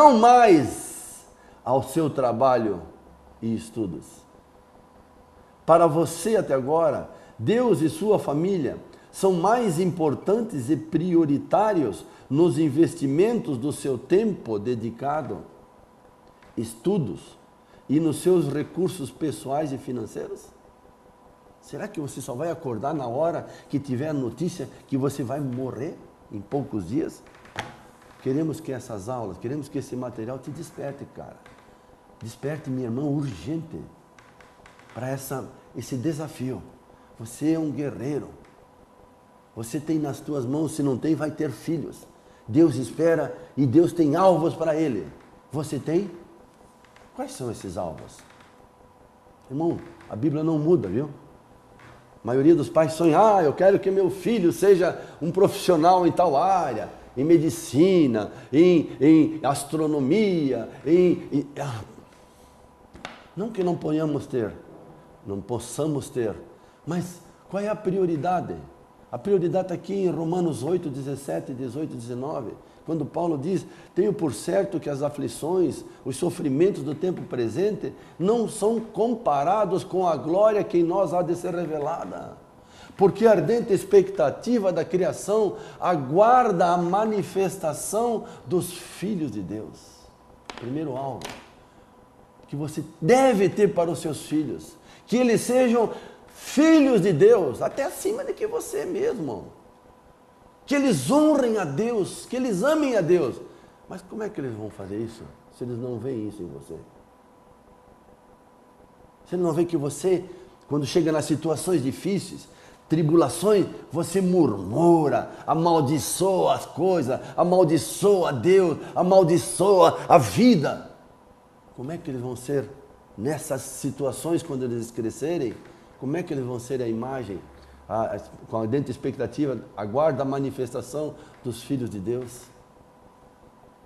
não mais ao seu trabalho e estudos. Para você até agora, Deus e sua família são mais importantes e prioritários nos investimentos do seu tempo dedicado, estudos e nos seus recursos pessoais e financeiros? Será que você só vai acordar na hora que tiver a notícia que você vai morrer em poucos dias? Queremos que essas aulas, queremos que esse material te desperte, cara. Desperte, minha irmã, urgente para esse desafio. Você é um guerreiro. Você tem nas tuas mãos, se não tem, vai ter filhos. Deus espera e Deus tem alvos para ele. Você tem? Quais são esses alvos? Irmão, a Bíblia não muda, viu? A maioria dos pais sonha, eu quero que meu filho seja um profissional em tal área, em medicina, em astronomia, Não que não possamos ter, mas qual é a prioridade? A prioridade está aqui em Romanos 8, 17, 18, 19, quando Paulo diz, tenho por certo que as aflições, os sofrimentos do tempo presente, não são comparados com a glória que em nós há de ser revelada. Porque a ardente expectativa da criação aguarda a manifestação dos filhos de Deus. Primeiro alvo que você deve ter para os seus filhos, que eles sejam filhos de Deus, até acima de que você mesmo. Que eles honrem a Deus, que eles amem a Deus. Mas como é que eles vão fazer isso, se eles não veem isso em você? Se eles não veem que você, quando chega nas situações difíceis, tribulações, você murmura, amaldiçoa as coisas, amaldiçoa Deus, amaldiçoa a vida. Como é que eles vão ser nessas situações quando eles crescerem? Como é que eles vão ser a imagem, com a ardente expectativa, aguarda a manifestação dos filhos de Deus?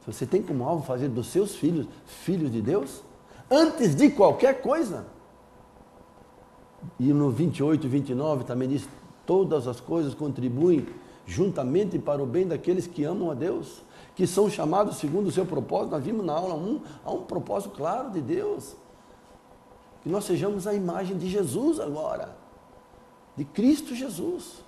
Se você tem como alvo fazer dos seus filhos, filhos de Deus, antes de qualquer coisa. E no 28 e 29 também diz, todas as coisas contribuem juntamente para o bem daqueles que amam a Deus, que são chamados segundo o seu propósito. Nós vimos na aula 1, há um propósito claro de Deus. Que nós sejamos a imagem de Jesus agora, de Cristo Jesus.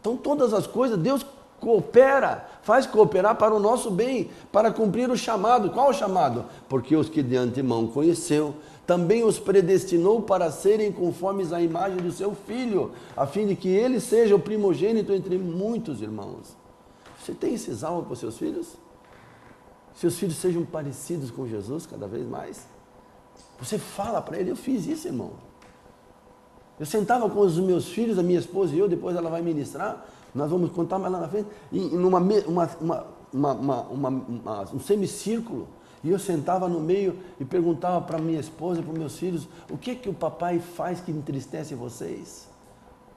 Então todas as coisas, Deus coopera, faz cooperar para o nosso bem, para cumprir o chamado. Qual o chamado? Porque os que de antemão conheceu, também os predestinou para serem conformes à imagem do seu Filho, a fim de que ele seja o primogênito entre muitos irmãos. Você tem esses alvos para os seus filhos? Seus filhos sejam parecidos com Jesus cada vez mais? Você fala para ele, eu fiz isso, irmão. Eu sentava com os meus filhos, a minha esposa e eu, depois ela vai ministrar, nós vamos contar mais lá na frente, um semicírculo, e eu sentava no meio e perguntava para minha esposa e para meus filhos, o que que o papai faz que entristece vocês?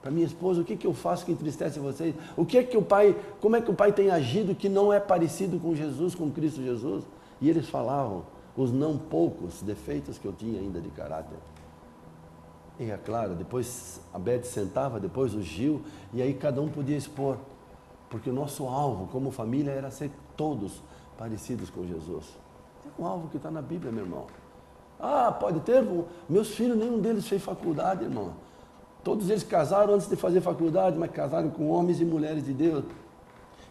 Para minha esposa, o que que eu faço que entristece vocês? Como é que o pai tem agido que não é parecido com Jesus, com Cristo Jesus? E eles falavam os não poucos defeitos que eu tinha ainda de caráter. E é claro, depois a Beth sentava, depois o Gil, e aí cada um podia expor. Porque o nosso alvo como família era ser todos parecidos com Jesus. É um alvo que está na Bíblia, meu irmão. Pode ter, meus filhos, nenhum deles fez faculdade, irmão. Todos eles casaram antes de fazer faculdade, mas casaram com homens e mulheres de Deus.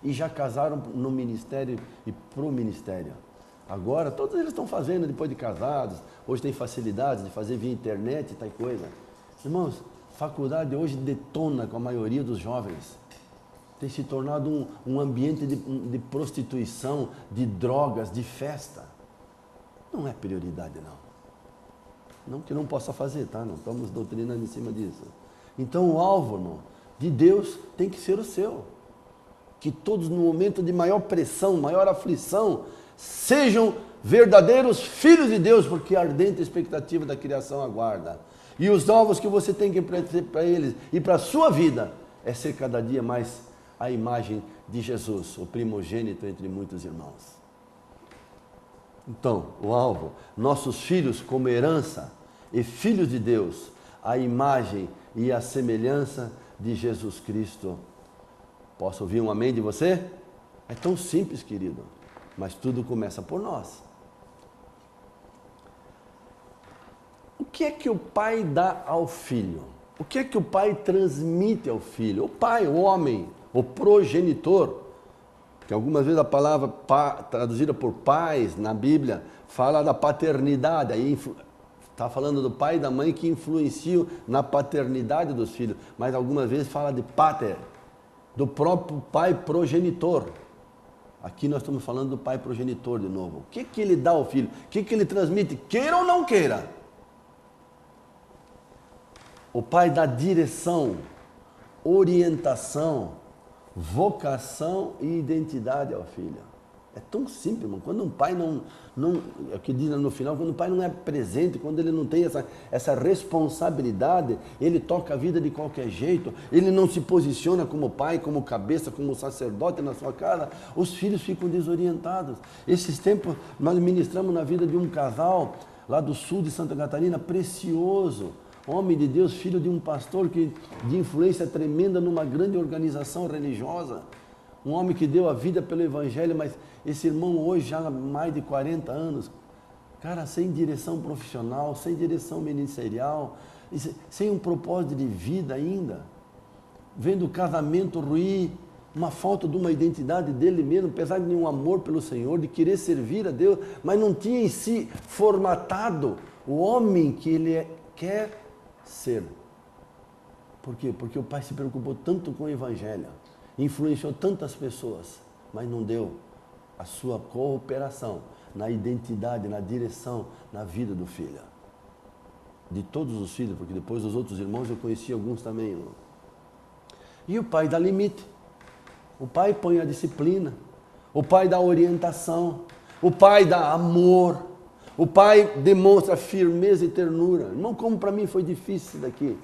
E já casaram no ministério e pro ministério. Agora, todos eles estão fazendo depois de casados. Hoje tem facilidade de fazer via internet e tal coisa. Irmãos, faculdade hoje detona com a maioria dos jovens. Tem se tornado um ambiente de prostituição, de drogas, de festa. Não é prioridade, não. Não que não possa fazer, tá? Não estamos doutrinando em cima disso. Então o alvo, irmão, de Deus tem que ser o seu. Que todos no momento de maior pressão, maior aflição, sejam verdadeiros filhos de Deus, porque a ardente expectativa da criação aguarda. E os alvos que você tem que ter para eles e para a sua vida é ser cada dia mais a imagem de Jesus, o primogênito entre muitos irmãos. Então, o alvo, nossos filhos como herança e filhos de Deus, a imagem e a semelhança de Jesus Cristo. Posso ouvir um amém de você? É tão simples, querido. Mas tudo começa por nós. O que é que o pai dá ao filho? O que é que o pai transmite ao filho? O pai, o homem, o progenitor, que algumas vezes a palavra traduzida por pais na Bíblia fala da paternidade, aí está falando do pai e da mãe que influenciam na paternidade dos filhos, mas algumas vezes fala de pater, do próprio pai progenitor. Aqui nós estamos falando do pai progenitor de novo. O que que ele dá ao filho? O que que ele transmite? Queira ou não queira. O pai dá direção, orientação, vocação e identidade ao filho. É tão simples, irmão. Quando um pai é o que diz no final, quando o pai não é presente, quando ele não tem essa responsabilidade, ele toca a vida de qualquer jeito, ele não se posiciona como pai, como cabeça, como sacerdote na sua casa, os filhos ficam desorientados. Esses tempos nós ministramos na vida de um casal lá do sul de Santa Catarina, precioso, homem de Deus, filho de um pastor de influência tremenda numa grande organização religiosa, um homem que deu a vida pelo Evangelho, mas esse irmão hoje já há mais de 40 anos, cara, sem direção profissional, sem direção ministerial, sem um propósito de vida ainda, vendo o casamento ruir, uma falta de uma identidade dele mesmo, apesar de um amor pelo Senhor, de querer servir a Deus, mas não tinha em si formatado o homem que ele quer ser. Por quê? Porque o pai se preocupou tanto com o Evangelho, influenciou tantas pessoas, mas não deu a sua cooperação na identidade, na direção, na vida do filho. De todos os filhos, porque depois dos outros irmãos eu conheci alguns também. Irmão. E o pai dá limite, o pai põe a disciplina, o pai dá orientação, o pai dá amor, o pai demonstra firmeza e ternura. Irmão, como para mim foi difícil isso daqui,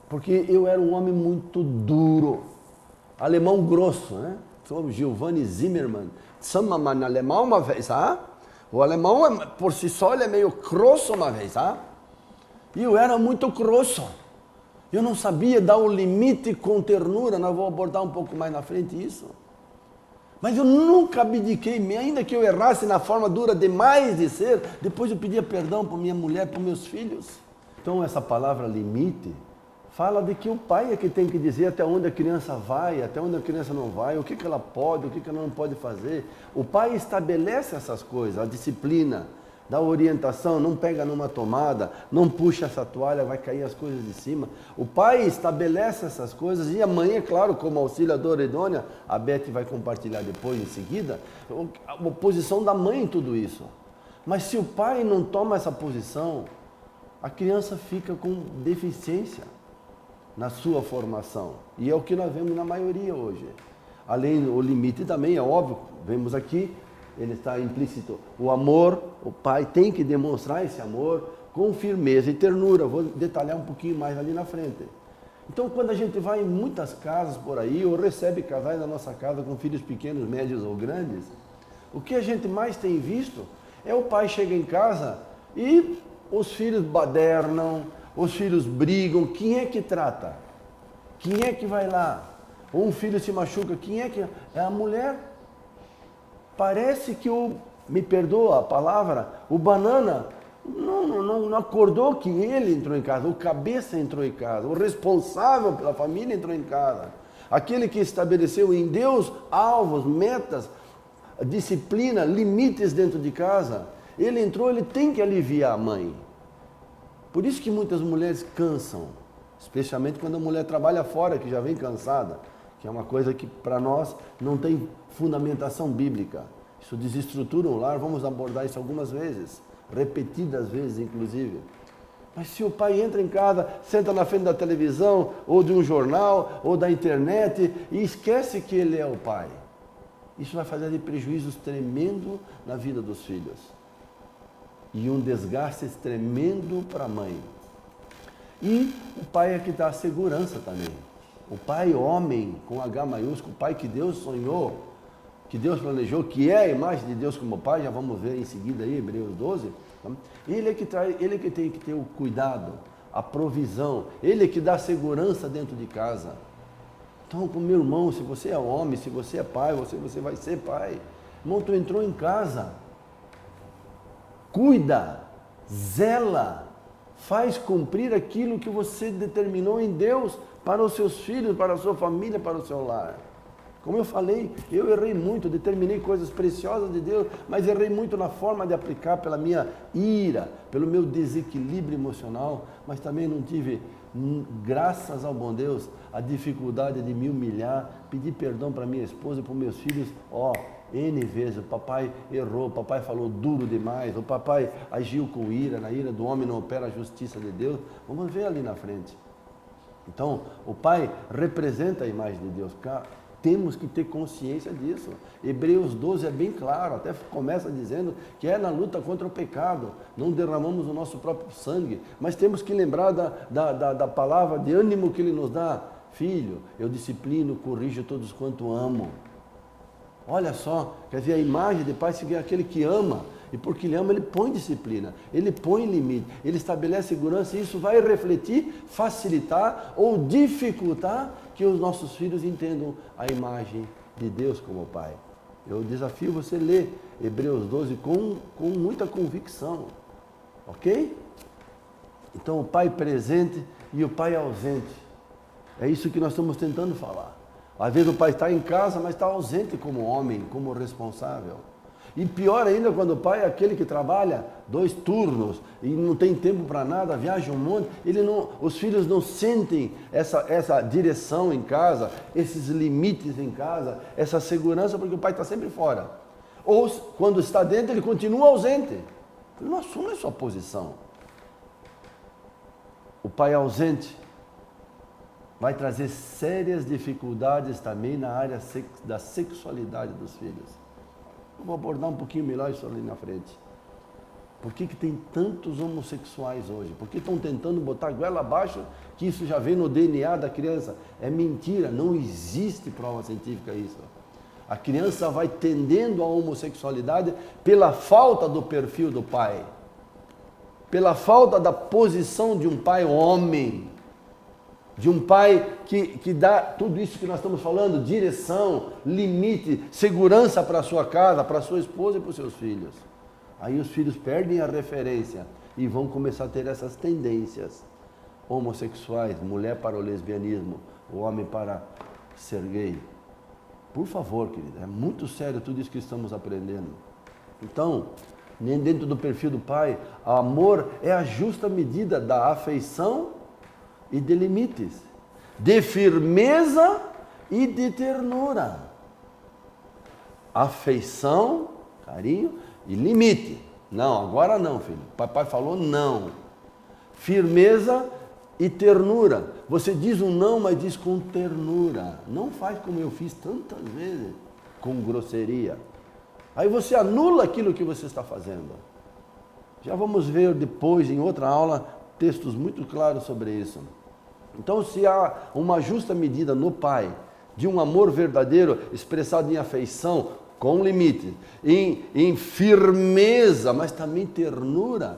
porque eu era um homem muito duro, alemão grosso, né? Sou Giovanni Zimmermann, chama-me alemão uma vez, O alemão, por si só, ele é meio grosso uma vez, E eu era muito grosso. Eu não sabia dar o limite com ternura, nós vamos abordar um pouco mais na frente isso. Mas eu nunca abdiquei, ainda que eu errasse na forma dura demais de ser, depois eu pedia perdão para minha mulher, para meus filhos. Então essa palavra limite fala de que o pai é que tem que dizer até onde a criança vai, até onde a criança não vai, o que ela pode, o que ela não pode fazer. O pai estabelece essas coisas, a disciplina, dá orientação, não pega numa tomada, não puxa essa toalha, vai cair as coisas de cima. O pai estabelece essas coisas e a mãe, é claro, como auxiliadora idônea, a Beth vai compartilhar depois, em seguida, a posição da mãe em tudo isso. Mas se o pai não toma essa posição, a criança fica com deficiência na sua formação. E é o que nós vemos na maioria hoje. Além do limite também, é óbvio, vemos aqui, ele está implícito. O amor, o pai tem que demonstrar esse amor com firmeza e ternura. Vou detalhar um pouquinho mais ali na frente. Então, quando a gente vai em muitas casas por aí, ou recebe casais na nossa casa com filhos pequenos, médios ou grandes, o que a gente mais tem visto é o pai chega em casa e os filhos badernam, os filhos brigam. Quem é que trata? Quem é que vai lá? Ou um filho se machuca, quem é que... É a mulher. Parece que me perdoa a palavra, o banana não acordou que ele entrou em casa, o cabeça entrou em casa, o responsável pela família entrou em casa. Aquele que estabeleceu em Deus alvos, metas, disciplina, limites dentro de casa, ele entrou, ele tem que aliviar a mãe. Por isso que muitas mulheres cansam, especialmente quando a mulher trabalha fora, que já vem cansada, que é uma coisa que para nós não tem fundamentação bíblica. Isso desestrutura um lar, vamos abordar isso algumas vezes, repetidas vezes inclusive. Mas se o pai entra em casa, senta na frente da televisão, ou de um jornal, ou da internet, e esquece que ele é o pai, isso vai fazer prejuízos tremendo na vida dos filhos. E um desgaste tremendo para a mãe. E o pai é que dá a segurança também. O pai homem, com H maiúsculo, o pai que Deus sonhou, que Deus planejou, que é a imagem de Deus como pai, já vamos ver em seguida aí, Hebreus 12, ele é que tem que ter o cuidado, a provisão, ele é que dá segurança dentro de casa. Então, meu irmão, se você é homem, se você é pai, você vai ser pai. Irmão, tu entrou em casa, cuida, zela, faz cumprir aquilo que você determinou em Deus para os seus filhos, para a sua família, para o seu lar. Como eu falei, eu errei muito, determinei coisas preciosas de Deus, mas errei muito na forma de aplicar pela minha ira, pelo meu desequilíbrio emocional, mas também não tive, graças ao bom Deus, a dificuldade de me humilhar, pedir perdão para minha esposa e para os meus filhos. N vezes, o papai errou, o papai falou duro demais, o papai agiu com ira, na ira do homem não opera a justiça de Deus. Vamos ver ali na frente. Então, o pai representa a imagem de Deus. Temos que ter consciência disso. Hebreus 12 é bem claro, até começa dizendo que é na luta contra o pecado, não derramamos o nosso próprio sangue, mas temos que lembrar da palavra de ânimo que ele nos dá. Filho, eu disciplino, corrijo todos quanto amo. Olha só, quer dizer, a imagem de pai é aquele que ama, e porque ele ama, ele põe disciplina, ele põe limite, ele estabelece segurança, e isso vai refletir, facilitar ou dificultar que os nossos filhos entendam a imagem de Deus como pai. Eu desafio você a ler Hebreus 12 com muita convicção, ok? Então o pai presente e o pai ausente, é isso que nós estamos tentando falar. Às vezes o pai está em casa, mas está ausente como homem, como responsável. E pior ainda quando o pai é aquele que trabalha 2 turnos e não tem tempo para nada, viaja um monte, os filhos não sentem essa direção em casa, esses limites em casa, essa segurança, porque o pai está sempre fora. Ou quando está dentro, ele continua ausente. Ele não assume a sua posição. O pai ausente vai trazer sérias dificuldades também na área da sexualidade dos filhos. Eu vou abordar um pouquinho melhor isso ali na frente. Por que tem tantos homossexuais hoje? Por que estão tentando botar a goela abaixo que isso já vem no DNA da criança? É mentira, não existe prova científica isso. A criança vai tendendo à homossexualidade pela falta do perfil do pai, pela falta da posição de um pai homem, de um pai que dá tudo isso que nós estamos falando, direção, limite, segurança para a sua casa, para a sua esposa e para os seus filhos. Aí os filhos perdem a referência e vão começar a ter essas tendências homossexuais, mulher para o lesbianismo, o homem para ser gay. Por favor, querida, é muito sério tudo isso que estamos aprendendo. Então, nem dentro do perfil do pai, o amor é a justa medida da afeição e de limites, de firmeza e de ternura. Afeição, carinho e limite. Não, agora não, filho. O papai falou não. Firmeza e ternura. Você diz um não, mas diz com ternura. Não faz como eu fiz tantas vezes, com grosseria. Aí você anula aquilo que você está fazendo. Já vamos ver depois, em outra aula, textos muito claros sobre isso. Então, se há uma justa medida no pai, de um amor verdadeiro, expressado em afeição, com limite, em firmeza, mas também ternura,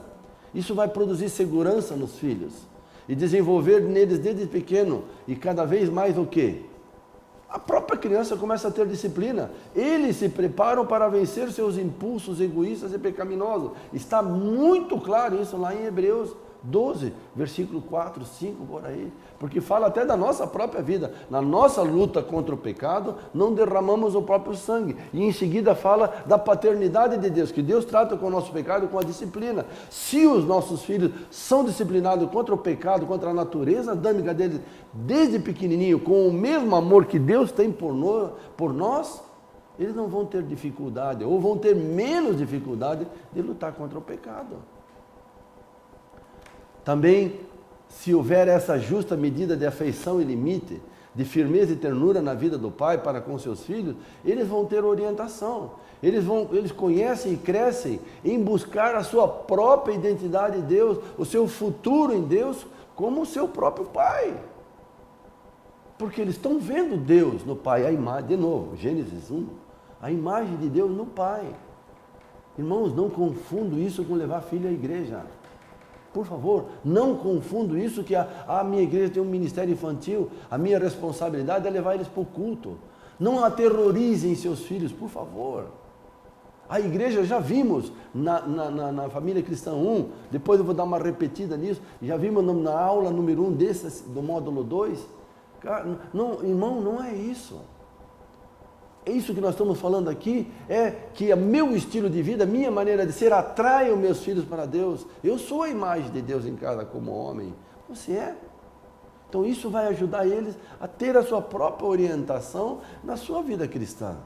isso vai produzir segurança nos filhos e desenvolver neles desde pequeno, e cada vez mais o quê? A própria criança começa a ter disciplina. Eles se preparam para vencer seus impulsos egoístas e pecaminosos. Está muito claro isso lá em Hebreus 12, versículo 4, 5, por aí. Porque fala até da nossa própria vida. Na nossa luta contra o pecado, não derramamos o próprio sangue. E em seguida fala da paternidade de Deus, que Deus trata com o nosso pecado com a disciplina. Se os nossos filhos são disciplinados contra o pecado, contra a natureza adâmica deles, desde pequenininho, com o mesmo amor que Deus tem por nós, eles não vão ter dificuldade, ou vão ter menos dificuldade de lutar contra o pecado. Também, se houver essa justa medida de afeição e limite, de firmeza e ternura na vida do pai para com seus filhos, eles vão ter orientação. Eles conhecem e crescem em buscar a sua própria identidade em Deus, o seu futuro em Deus, como o seu próprio pai. Porque eles estão vendo Deus no pai, a imagem, de novo, Gênesis 1, a imagem de Deus no pai. Irmãos, não confundam isso com levar filho à igreja. Por favor, não confundo isso que a minha igreja tem um ministério infantil, a minha responsabilidade é levar eles para o culto. Não aterrorizem seus filhos, por favor. A igreja já vimos na família cristã 1, depois eu vou dar uma repetida nisso, já vimos na aula número 1 do módulo 2. Cara, não, irmão, não é isso. É isso que nós estamos falando aqui, é que o meu estilo de vida, a minha maneira de ser, atrai os meus filhos para Deus. Eu sou a imagem de Deus em casa como homem. Você é. Então isso vai ajudar eles a ter a sua própria orientação na sua vida cristã.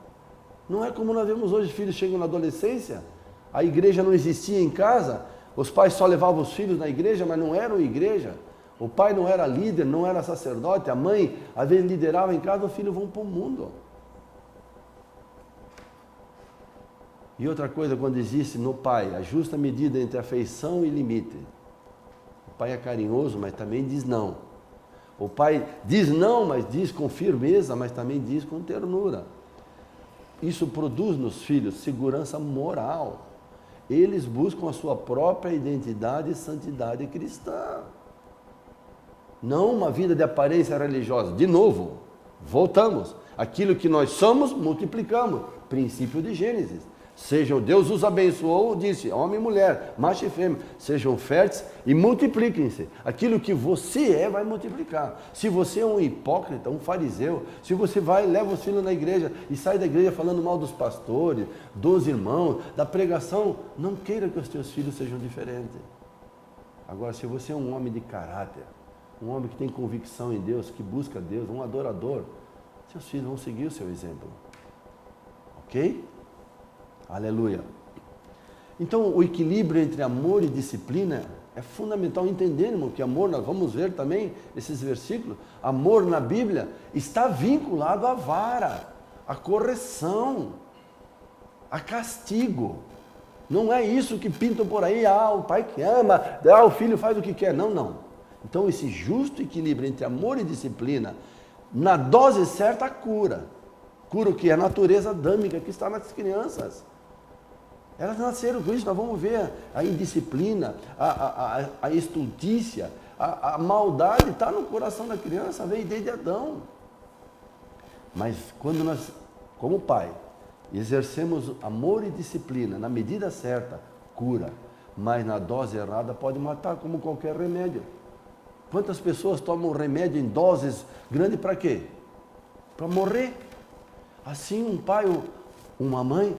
Não é como nós vemos hoje, filhos chegam na adolescência, a igreja não existia em casa, os pais só levavam os filhos na igreja, mas não eram igreja. O pai não era líder, não era sacerdote, a mãe às vezes liderava em casa, os filhos vão para o mundo. E outra coisa, quando existe no pai a justa medida entre afeição e limite. O pai é carinhoso, mas também diz não. O pai diz não, mas diz com firmeza, mas também diz com ternura. Isso produz nos filhos segurança moral. Eles buscam a sua própria identidade e santidade cristã. Não uma vida de aparência religiosa. De novo, voltamos. Aquilo que nós somos, multiplicamos. Princípio de Gênesis. Deus os abençoou, disse, homem e mulher, macho e fêmea, sejam férteis e multipliquem-se. Aquilo que você vai multiplicar. Se você é um hipócrita, um fariseu, se você leva os filhos na igreja e sai da igreja falando mal dos pastores, dos irmãos, da pregação, não queira que os teus filhos sejam diferentes. Agora, se você é um homem de caráter, um homem que tem convicção em Deus, que busca Deus, um adorador, seus filhos vão seguir o seu exemplo. Ok? Aleluia. Então, o equilíbrio entre amor e disciplina é fundamental entender, irmão, que amor, nós vamos ver também esses versículos, amor na Bíblia está vinculado à vara, à correção, a castigo. Não é isso que pintam por aí, o pai que ama, o filho faz o que quer. Não, não. Então, esse justo equilíbrio entre amor e disciplina, na dose certa, cura. Cura o que? A natureza adâmica que está nas crianças. Elas nasceram com isso, nós vamos ver a indisciplina, a estultícia, a maldade está no coração da criança, veio desde Adão. Mas quando nós, como pai, exercemos amor e disciplina, na medida certa, cura, mas na dose errada pode matar, como qualquer remédio. Quantas pessoas tomam remédio em doses grandes para quê? Para morrer. Assim um pai, uma mãe,